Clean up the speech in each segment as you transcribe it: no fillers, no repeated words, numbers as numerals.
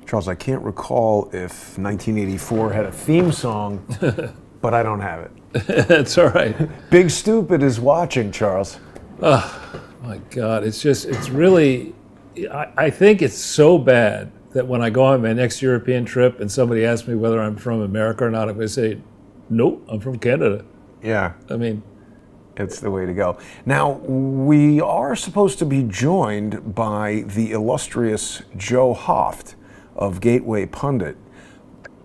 Charles, I can't recall if 1984 had a theme song, but I don't have it. That's all right. Big Stupid is watching, Charles. Oh, my God. It's really, I think it's so bad that when I go on my next European trip and somebody asks me whether I'm from America or not, I'm going to say, nope, I'm from Canada. Yeah. I mean, it's the way to go. Now, we are supposed to be joined by the illustrious Joe Hoft of Gateway Pundit,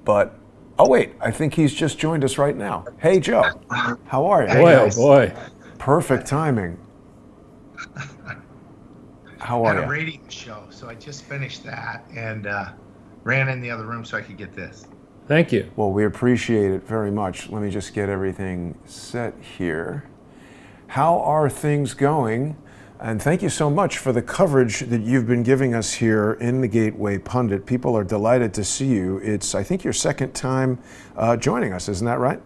but, oh wait, I think he's just joined us right now. Hey, Joe, how are you? Boy, oh boy. Perfect timing. How are you? I had a radio show, so I just finished that and ran in the other room so I could get this. Thank you. Well, we appreciate it very much. Let me just get everything set here. How are things going? And thank you so much for the coverage that you've been giving us here in the Gateway Pundit. People are delighted to see you. It's, I think, your second time joining us, isn't that right?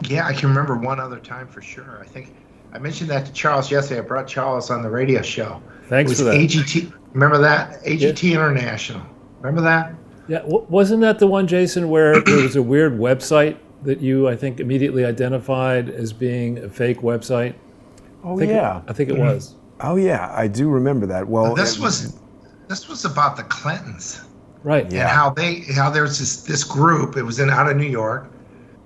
Yeah, I can remember one other time for sure. I think I mentioned that to Charles yesterday. I brought Charles on the radio show. Thanks for that. AGT, remember that? AGT International. Remember that? Yeah, wasn't that the one, Jason, where there was a weird website that you, I think, immediately identified as being a fake website? Oh, yeah. I think it was. Oh, yeah, I do remember that. Well, this was about the Clintons, right? Yeah, and how there's this group. It was out of New York,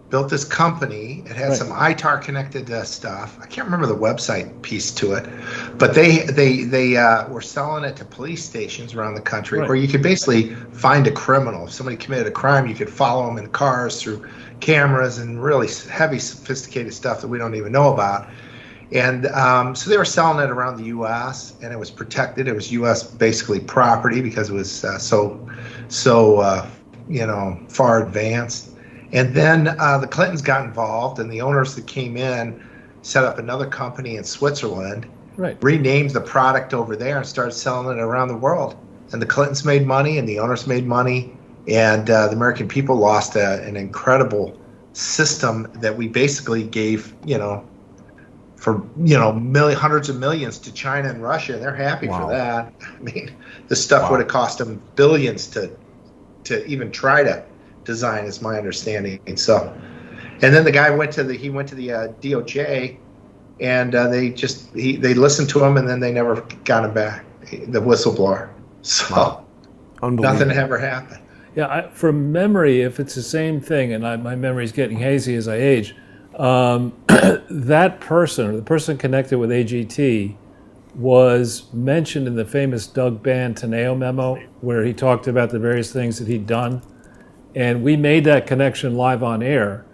built this company. It had some ITAR connected stuff. I can't remember the website piece to it, but they were selling it to police stations around the country, where you could basically find a criminal. If somebody committed a crime, you could follow them in cars through cameras and really heavy, sophisticated stuff that we don't even know about. And so they were selling it around the U.S. and it was protected. It was U.S. basically property because it was so far advanced. And then the Clintons got involved, and the owners that came in set up another company in Switzerland, renamed the product over there, and started selling it around the world. And the Clintons made money, and the owners made money, and the American people lost an incredible system that we basically gave, for hundreds of millions to China and Russia, and they're happy for that. I mean, this stuff would have cost them billions to even try to design, is my understanding. And so, and then the guy went to the DOJ, and they listened to him, and then they never got him back, the whistleblower. So nothing ever happened. Yeah, from memory, if it's the same thing, and my memory's getting hazy as I age, that person, or the person connected with AGT, was mentioned in the famous Doug Bantaneo memo, where he talked about the various things that he'd done. And we made that connection live on air.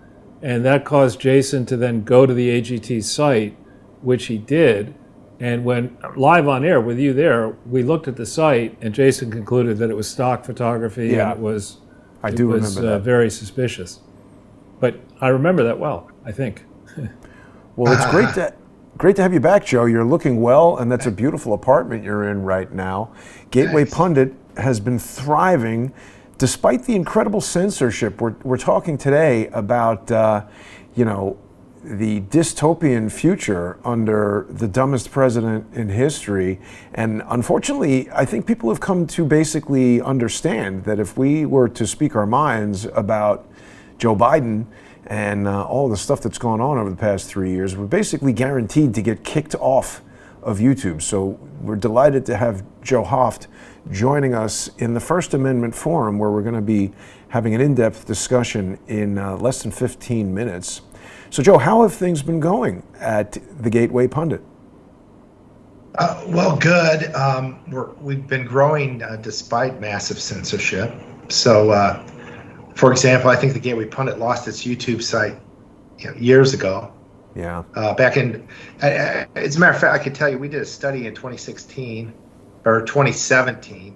And that caused Jason to then go to the AGT site, which he did. And when live on air with you there, we looked at the site, and Jason concluded that it was stock photography, and it was remember that. Very suspicious. But I remember that well, I think. Well, it's great to have you back, Joe. You're looking well, and that's a beautiful apartment you're in right now. Gateway Pundit has been thriving despite the incredible censorship. We're talking today about the dystopian future under the dumbest president in history. And unfortunately, I think people have come to basically understand that if we were to speak our minds about Joe Biden and all the stuff that's gone on over the past 3 years, we're basically guaranteed to get kicked off of YouTube. So we're delighted to have Joe Hoft joining us in the First Amendment Forum, where we're going to be having an in-depth discussion in less than 15 minutes. So Joe, how have things been going at the Gateway Pundit? Well, good. We've been growing despite massive censorship. So, for example, I think the Gateway Pundit lost its YouTube site years ago. Yeah. Back in, as a matter of fact, I could tell you, we did a study in 2016 or 2017,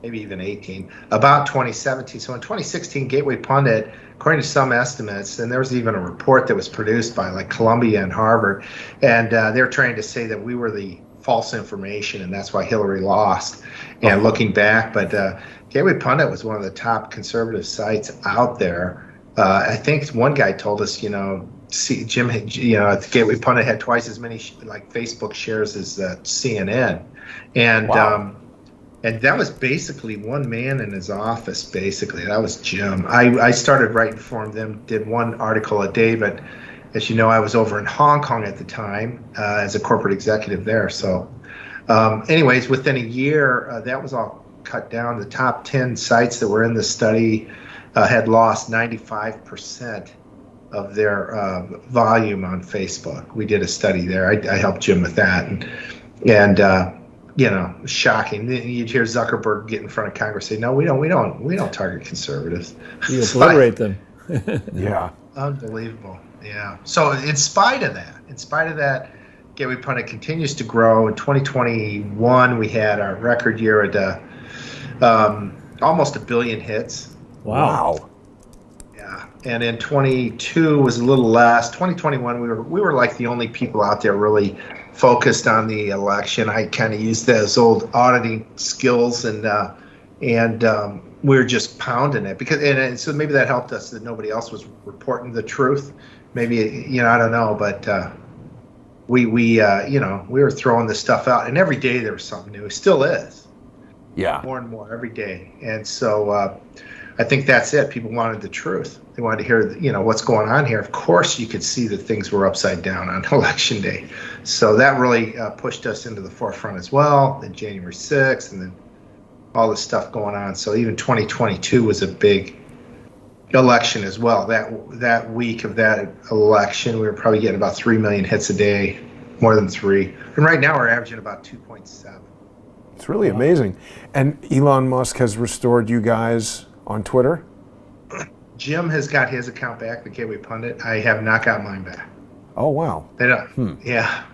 maybe even 18, about 2017. So in 2016, Gateway Pundit, according to some estimates, and there was even a report that was produced by like Columbia and Harvard, and they're trying to say that we were the false information, and that's why Hillary lost. And looking back, but Gateway Pundit was one of the top conservative sites out there. I think one guy told us, Jim, the Gateway Pundit had twice as many Facebook shares as CNN, and And that was basically one man in his office, basically. That was Jim. I started writing for him, then did one article a day, but as you know, I was over in Hong Kong at the time as a corporate executive there. So anyways, within a year, that was all cut down. The top 10 sites that were in the study had lost 95% of their volume on Facebook. We did a study there. I helped Jim with that. And you know, shocking. You'd hear Zuckerberg get in front of Congress and say, "No, we don't target conservatives." You obliterate them. Yeah. Unbelievable. Yeah. So in spite of that, Gateway Pundit continues to grow. In 2021, we had our record year at almost 1 billion hits. Wow. Yeah. And in 22 was a little less. 2021, we were like the only people out there really focused on the election. I kind of used those old auditing skills, and we were just pounding it and so maybe that helped us that nobody else was reporting the truth. Maybe, you know, I don't know, but we were throwing this stuff out, and every day there was something new. It still is. Yeah. More and more every day, and so I think that's it. People wanted the truth. They wanted to hear, you know, what's going on here. Of course, you could see that things were upside down on Election Day. So that really pushed us into the forefront as well. Then January 6th, and then all this stuff going on. So even 2022 was a big election as well. That week of that election, we were probably getting about 3 million hits a day, more than 3. And right now we're averaging about 2.7. It's really amazing. And Elon Musk has restored you guys on Twitter? Jim has got his account back, the Gateway Pundit. I have not got mine back. Oh, wow. They don't. Yeah.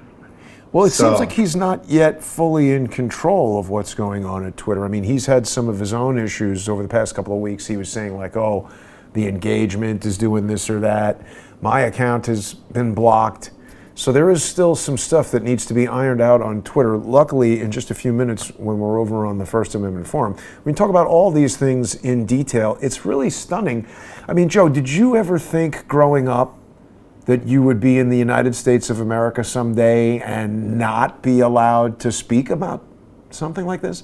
Well, it seems like he's not yet fully in control of what's going on at Twitter. I mean, he's had some of his own issues over the past couple of weeks. He was saying like, oh, the engagement is doing this or that. My account has been blocked. So there is still some stuff that needs to be ironed out on Twitter. Luckily, in just a few minutes when we're over on the First Amendment Forum, we can talk about all these things in detail. It's really stunning. I mean, Joe, did you ever think growing up that you would be in the United States of America someday and not be allowed to speak about something like this?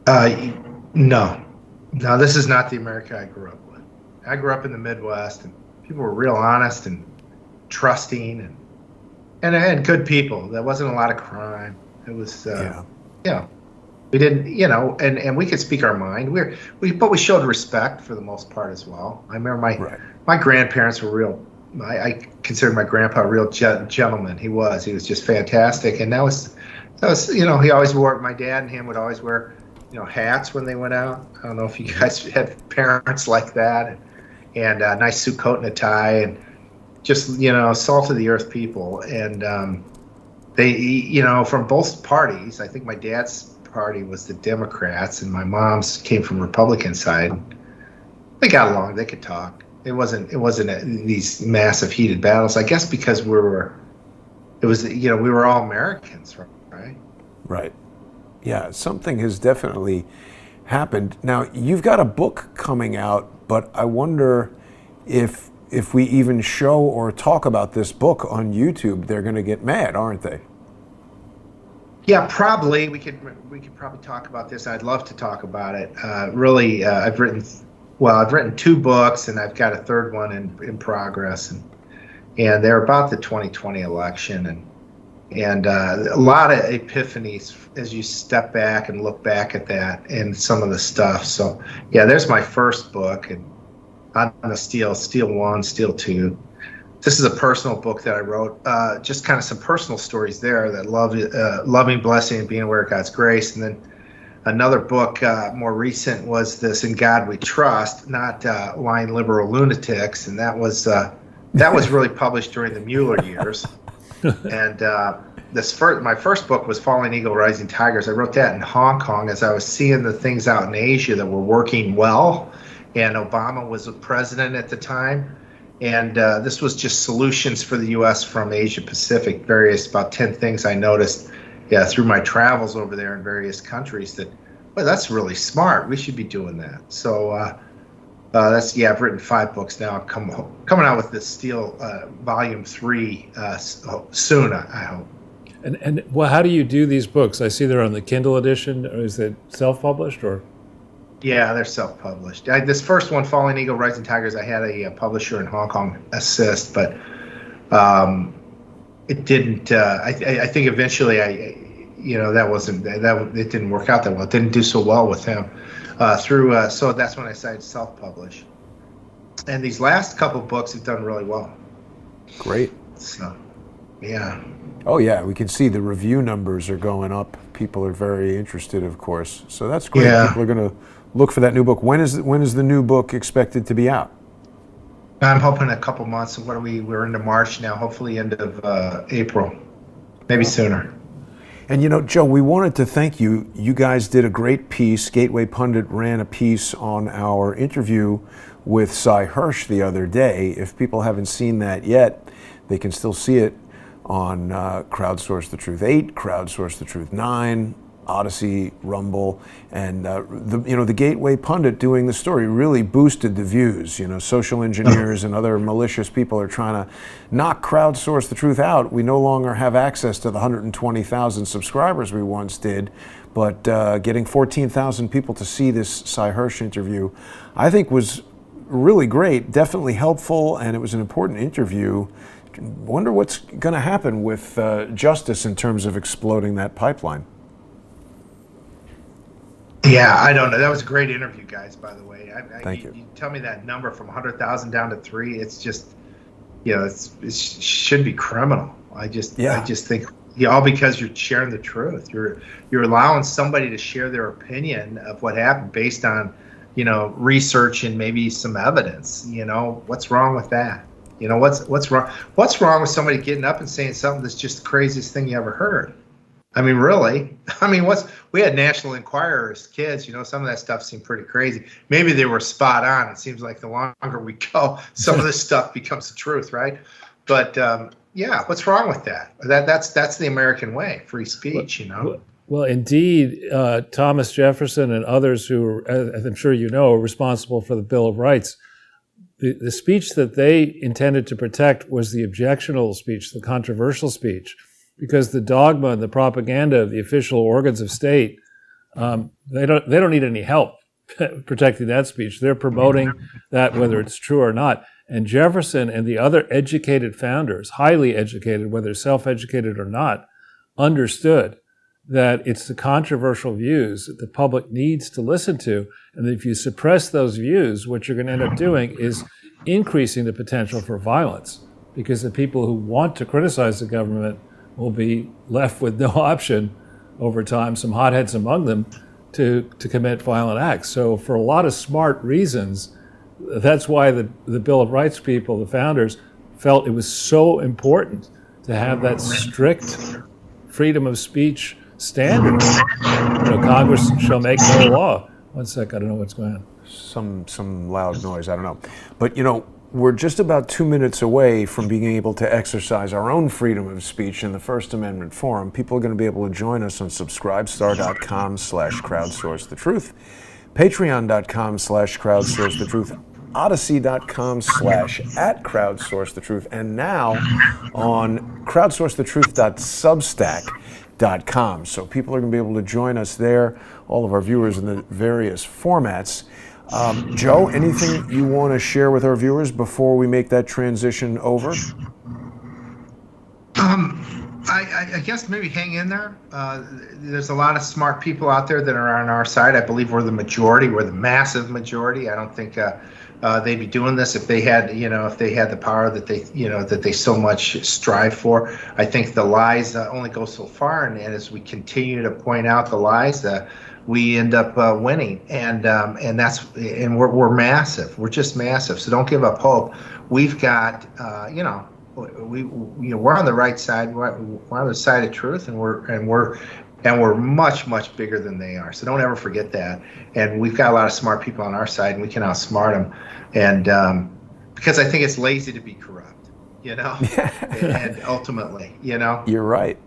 No. No, this is not the America I grew up with. I grew up in the Midwest, and people were real honest and trusting and good people. There wasn't a lot of crime. It was we didn't, you know, and we could speak our mind. But we showed respect for the most part as well. I remember my grandparents were real. I consider my grandpa a real gentleman. He was just fantastic. And that was you know, he always wore, my dad and him would always wear, you know, hats when they went out. I don't know if you guys had parents like that, and a nice suit coat and a tie, and just, you know, salt of the earth people. And they, you know, from both parties. I think my dad's party was the Democrats, and my mom's came from Republican side. They got along. They could talk. It wasn't these massive heated battles. I guess because we were all Americans, right? Right. Yeah, something has definitely happened. Now, you've got a book coming out, but I wonder if we even show or talk about this book on YouTube, they're going to get mad, aren't they? Yeah, probably. We could probably talk about this. I'd love to talk about it. Really, I've written 2 books, and I've got a third one in progress, and they're about the 2020 election, and a lot of epiphanies as you step back and look back at that and some of the stuff. So yeah, there's my first book, and on the Steel 1, Steel 2. This is a personal book that I wrote, just kind of some personal stories there that loving, blessing, and being aware of God's grace. And then another book, more recent, was this In God We Trust, not Lying Liberal Lunatics. And that was really published during the Mueller years. And my first book was Falling Eagle, Rising Tigers. I wrote that in Hong Kong as I was seeing the things out in Asia that were working well. And Obama was the president at the time. And this was just solutions for the U.S. from Asia Pacific, about 10 things I noticed through my travels over there in various countries that, well, that's really smart. We should be doing that. So I've written 5 books now. I'm coming out with this Steel Volume 3 soon, I hope. And well, how do you do these books? I see they're on the Kindle edition. Or is it self-published or? Yeah, they're self-published. This first one, Falling Eagle, Rising Tigers, I had a publisher in Hong Kong assist, but it didn't. I think eventually, it didn't work out that well. It didn't do so well with him. So that's when I decided to self-publish. And these last couple of books have done really well. Great. So, yeah. Oh yeah, we can see the review numbers are going up. People are very interested, of course. So that's great. Yeah. People are going to look for that new book. When is the new book expected to be out? I'm hoping a couple months. We're into March now. Hopefully end of April, maybe sooner. And Joe, we wanted to thank you. You guys did a great piece. Gateway Pundit ran a piece on our interview with Cy Hirsch the other day. If people haven't seen that yet, they can still see it on Crowdsource the Truth 8, Crowdsource the Truth 9, Odyssey, Rumble, and the Gateway Pundit doing the story really boosted the views. Social engineers and other malicious people are trying to knock Crowdsource the Truth out. We no longer have access to the 120,000 subscribers we once did, but getting 14,000 people to see this Cy Hirsch interview, I think was really great, definitely helpful, and it was an important interview. Wonder what's going to happen with justice in terms of exploding that pipeline. Yeah, I don't know. That was a great interview, guys, by the way. Thank you. You tell me that number from 100,000 down to 3, it's just, it should be criminal. I just think, all because you're sharing the truth. You're allowing somebody to share their opinion of what happened based on, research and maybe some evidence. What's wrong with that? What's wrong? What's wrong with somebody getting up and saying something that's just the craziest thing you ever heard? I mean, really? I mean, we had National Enquirer as kids. Some of that stuff seemed pretty crazy. Maybe they were spot on. It seems like the longer we go, some of this stuff becomes the truth, right? But what's wrong with that? That's the American way, free speech. Well, indeed, Thomas Jefferson and others who, as I'm sure are responsible for the Bill of Rights. The speech that they intended to protect was the objectionable speech, the controversial speech, because the dogma and the propaganda of the official organs of state, they don't need any help protecting that speech. They're promoting that whether it's true or not. And Jefferson and the other educated founders, highly educated, whether self-educated or not, understood that it's the controversial views that the public needs to listen to. And if you suppress those views, what you're going to end up doing is increasing the potential for violence, because the people who want to criticize the government will be left with no option over time, some hotheads among them, to commit violent acts. So for a lot of smart reasons, that's why the Bill of Rights people, the founders, felt it was so important to have that strict freedom of speech standard. Congress shall make no law. One sec, I don't know what's going on. Some loud noise, I don't know. But we're just about 2 minutes away from being able to exercise our own freedom of speech in the First Amendment Forum. People are going to be able to join us on subscribestar.com/crowdsourcethetruth, patreon.com/crowdsourcethetruth, odyssey.com/@crowdsourcethetruth, and now on crowdsourcethetruth.substack.com. So people are going to be able to join us there, all of our viewers in the various formats. Joe, anything you want to share with our viewers before we make that transition over? I guess maybe hang in there. There's a lot of smart people out there that are on our side. I believe we're the majority. We're the massive majority. I don't think they'd be doing this if they had, if they had the power that they so much strive for. I think the lies only go so far, and as we continue to point out the lies, we end up winning, and we're massive. We're just massive. So don't give up hope. We've got, we're on the right side. We're on the side of truth, and we're much, much bigger than they are. So don't ever forget that. And we've got a lot of smart people on our side, and we can outsmart them. And because I think it's lazy to be corrupt, and ultimately, You're right.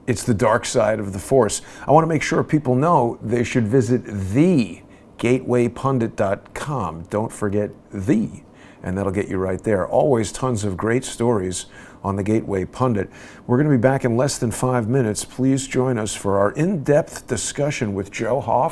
It's the dark side of the force. I want to make sure people know they should visit thegatewaypundit.com. Don't forget the, and that'll get you right there. Always tons of great stories on the Gateway Pundit. We're going to be back in less than 5 minutes. Please join us for our in-depth discussion with Joe Hoft.